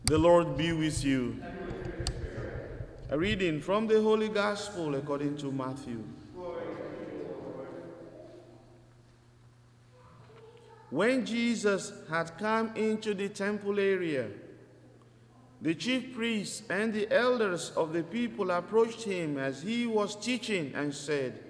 The Lord be with you. A reading from the Holy Gospel according to Matthew. When Jesus had come into the temple area, the chief priests and the elders of the people approached him as he was teaching and said,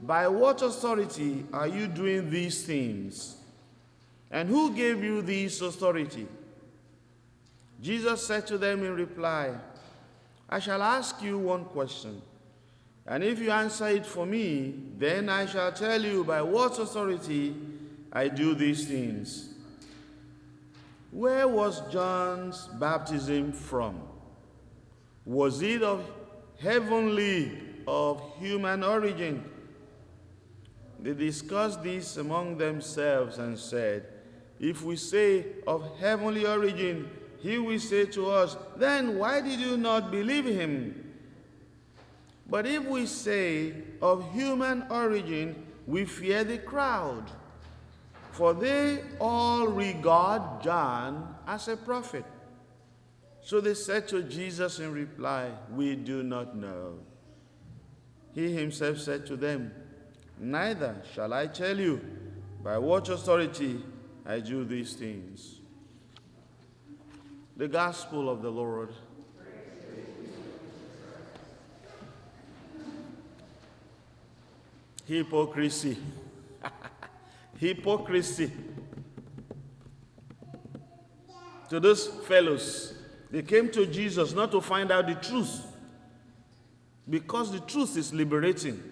"By what authority are you doing these things? And who gave you this authority?" Jesus said to them in reply, "I shall ask you one question, and if you answer it for me, then I shall tell you by what authority I do these things. Where was John's baptism from? Was it of heavenly or of human origin?" They discussed this among themselves and said, "If we say of heavenly origin, he will say to us, 'Then why did you not believe him?' But if we say of human origin, we fear the crowd, for they all regard John as a prophet." So they said to Jesus in reply, "We do not know." He himself said to them, "Neither shall I tell you by what authority I do these things." The Gospel of the Lord. Hypocrisy. Hypocrisy. To those fellows, they came to Jesus not to find out the truth, because the truth is liberating.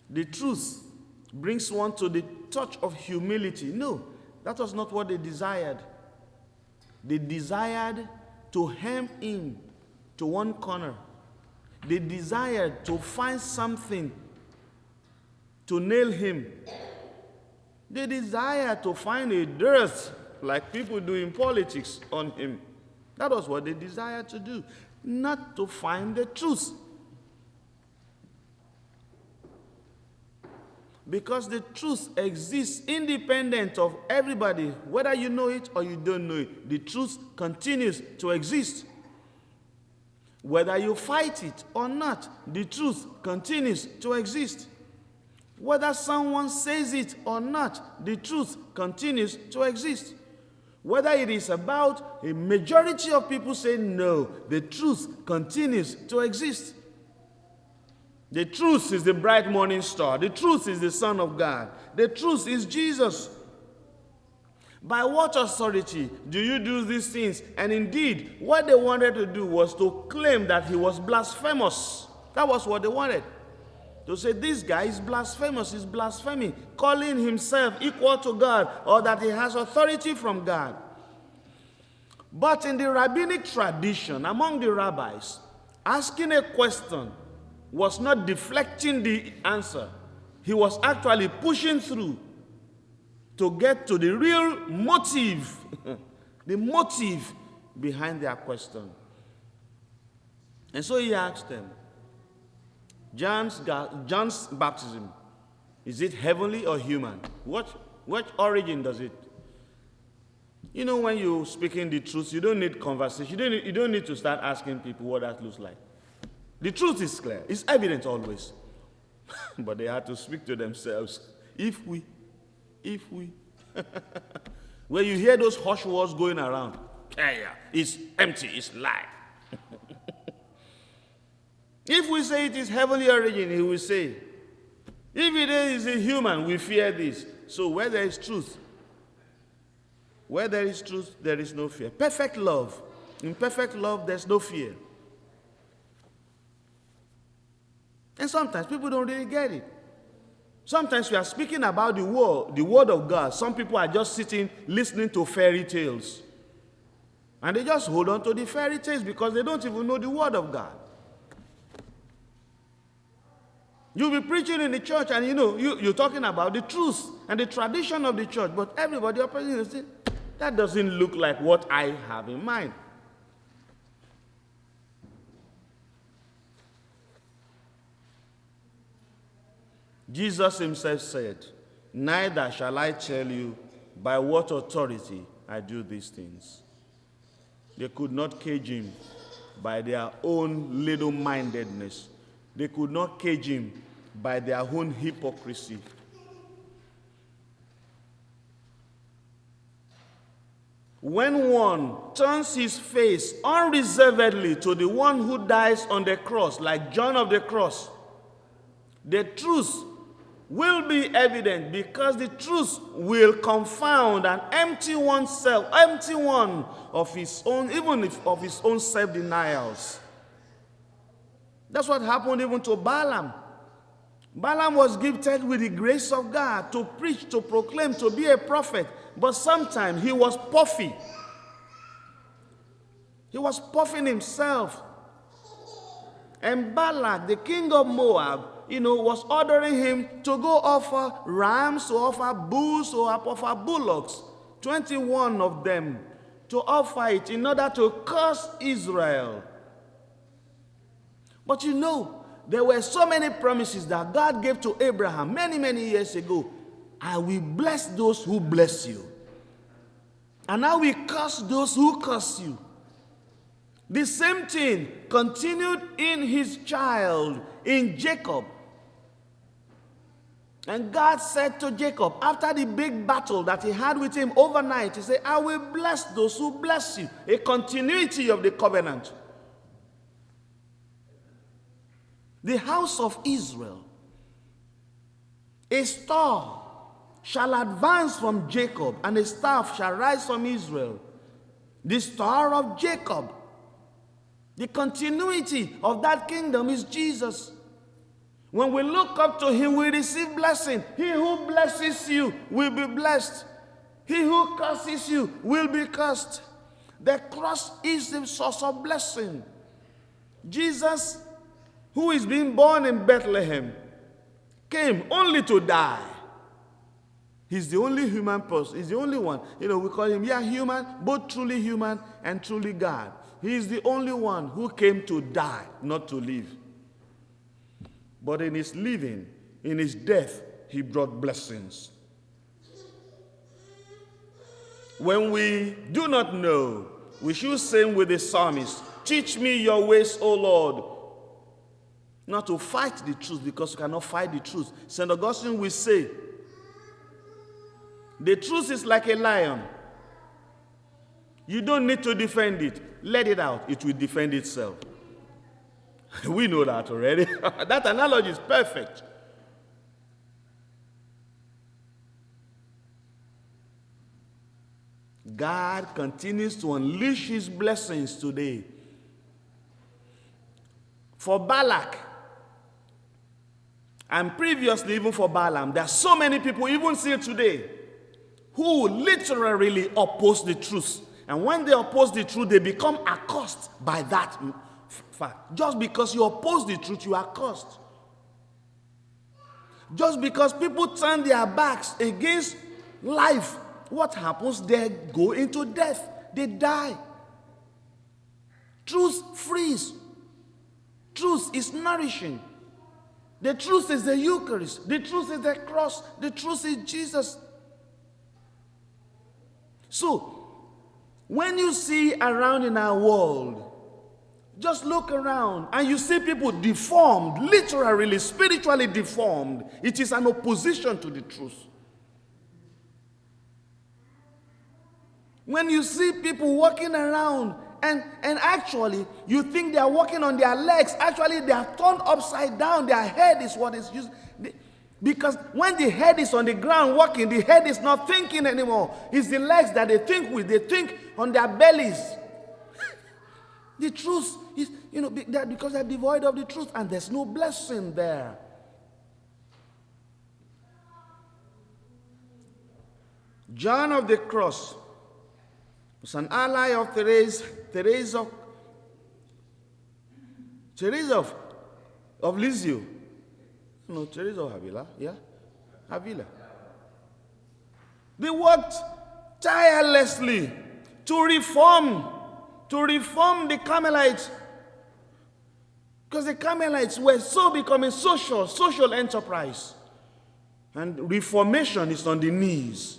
The truth brings one to the touch of humility. No, that was not what they desired. They desired to hem him to one corner. They desired to find something to nail him. They desired to find a dearth, like people do in politics, on him. That was what they desired to do, not to find the truth. Because the truth exists independent of everybody, whether you know it or you don't know it. The truth continues to exist. Whether you fight it or not, the truth continues to exist. Whether someone says it or not, the truth continues to exist. Whether it is about a majority of people saying no, the truth continues to exist. The truth is the bright morning star. The truth is the Son of God. The truth is Jesus. By what authority do you do these things? And indeed, what they wanted to do was to claim that he was blasphemous. That was what they wanted. To say this guy is blasphemous, he's blaspheming, calling himself equal to God, or that he has authority from God. But in the rabbinic tradition, among the rabbis, asking a question was not deflecting the answer. He was actually pushing through to get to the real motive, the motive behind their question. And so he asked them, John's baptism, is it heavenly or human? What origin does it? You know, when you're speaking the truth, you don't need conversation. You don't need to start asking people what that looks like. The truth is clear. It's evident always. But they had to speak to themselves. If we. Where you hear those harsh words going around, it's empty, it's lie. If we say it is heavenly origin, he will say, if it is a human, we fear this. So where there is truth, there is no fear. Perfect love. In perfect love, there's no fear. And sometimes people don't really get it. Sometimes we are speaking about the word of God. Some people are just sitting, listening to fairy tales. And they just hold on to the fairy tales because they don't even know the word of God. You'll be preaching in the church and you're talking about the truth and the tradition of the church, but everybody opposite will say, that doesn't look like what I have in mind. Jesus himself said, neither shall I tell you by what authority I do these things. They could not cage him by their own little-mindedness. They could not cage him by their own hypocrisy. When one turns his face unreservedly to the one who dies on the cross, like John of the cross, the truth will be evident, because the truth will confound and empty oneself, empty one of his own, even of his own self-denials. That's what happened even to Balaam. Balaam was gifted with the grace of God to preach, to proclaim, to be a prophet. But sometimes he was puffy. He was puffing himself. And Balak, the king of Moab, was ordering him to go offer rams, to offer bulls, to offer bullocks, 21 of them, to offer it in order to curse Israel. But there were so many promises that God gave to Abraham many, many years ago. I will bless those who bless you, and I will curse those who curse you. The same thing continued in his child, in Jacob. And God said to Jacob, after the big battle that he had with him overnight, he said, I will bless those who bless you. A continuity of the covenant. The house of Israel, a star shall advance from Jacob, and a staff shall rise from Israel. The star of Jacob. The continuity of that kingdom is Jesus. When we look up to him, we receive blessing. He who blesses you will be blessed. He who curses you will be cursed. The cross is the source of blessing. Jesus, who is being born in Bethlehem, came only to die. He's the only human person. He's the only one. We call him, human, both truly human and truly God. He is the only one who came to die, not to live. But in his living, in his death, he brought blessings. When we do not know, we should sing with the psalmist, teach me your ways, O Lord. Not to fight the truth, because you cannot fight the truth. St. Augustine will say, the truth is like a lion. You don't need to defend it. Let it out. It will defend itself. We know that already. That analogy is perfect. God continues to unleash his blessings today. For Balak, and previously even for Balaam, there are so many people, even still today, who literally oppose the truth. And when they oppose the truth, they become accursed by that fact. Just because you oppose the truth, you are cursed. Just because people turn their backs against life, what happens? They go into death. They die. Truth frees. Truth is nourishing. The truth is the Eucharist. The truth is the cross. The truth is Jesus. So, when you see around in our world, just look around and you see people deformed, literally, spiritually deformed. It is an opposition to the truth. When you see people walking around and actually you think they are walking on their legs, actually they are turned upside down. Their head is what is used. Because when the head is on the ground walking, the head is not thinking anymore. It's the legs that they think with. They think on their bellies. The truth is, because they're devoid of the truth, and there's no blessing there. John of the Cross was an ally of Teresa of Lisieux. No, Teresa of Avila, Avila. They worked tirelessly to reform the Carmelites, because the Carmelites were so becoming social enterprise. And reformation is on the knees.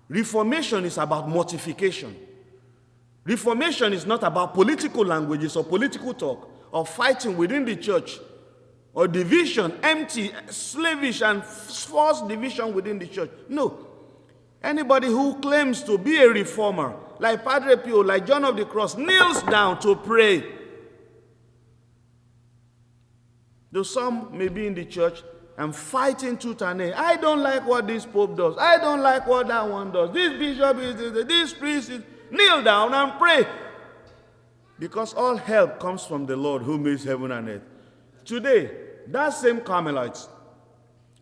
Reformation is about mortification. Reformation is not about political languages or political talk or fighting within the church or division, empty, slavish, and false division within the church. No. Anybody who claims to be a reformer, like Padre Pio, like John of the Cross, kneels down to pray. Though some may be in the church and fighting tooth and nail. I don't like what this pope does. I don't like what that one does. This bishop is this priest is. Kneel down and pray. Because all help comes from the Lord who makes heaven and earth. Today, that same Carmelites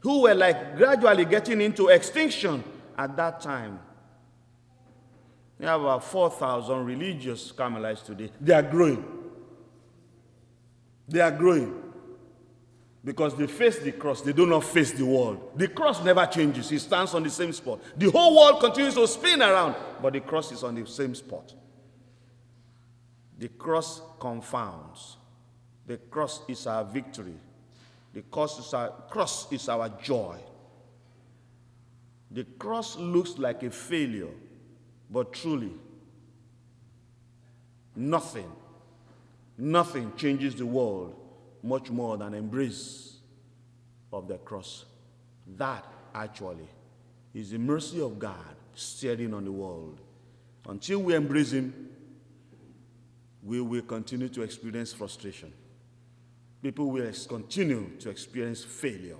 who were like gradually getting into extinction at that time. We have about 4,000 religious Carmelites today. They are growing. They are growing. Because they face the cross, they do not face the world. The cross never changes. It stands on the same spot. The whole world continues to spin around, but the cross is on the same spot. The cross confounds. The cross is our victory. The cross is our joy. The cross looks like a failure, but truly, nothing changes the world much more than embrace of the cross. That actually is the mercy of God steering on the world. Until we embrace him, we will continue to experience frustration. People will continue to experience failure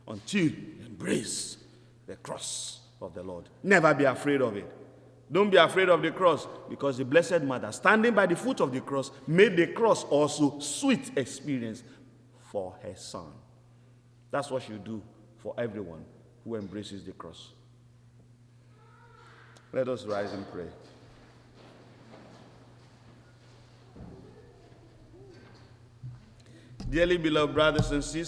until you embrace the cross of the Lord. Never be afraid of it. Don't be afraid of the cross, because the Blessed Mother, standing by the foot of the cross, made the cross also sweet experience for her son. That's what she'll do for everyone who embraces the cross. Let us rise and pray. Dearly beloved brothers and sisters,